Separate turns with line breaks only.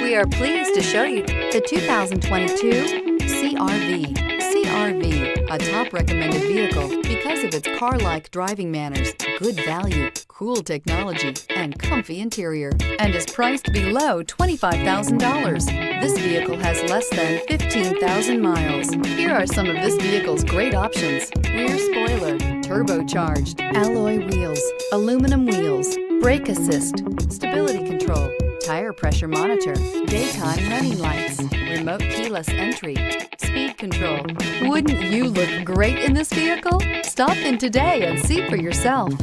We are pleased to show you the 2022 CR-V. CR-V, a top recommended vehicle because of its car-like driving manners, good value, cool technology, and comfy interior, and is priced below $25,000. This vehicle has less than 15,000 miles. Here are some of this vehicle's great options: rear spoiler, turbocharged, alloy wheels, aluminum wheels, brake assist, stability control, tire pressure monitor, daytime running lights, remote keyless entry, speed control. Wouldn't you look great in this vehicle? Stop in today and see for yourself.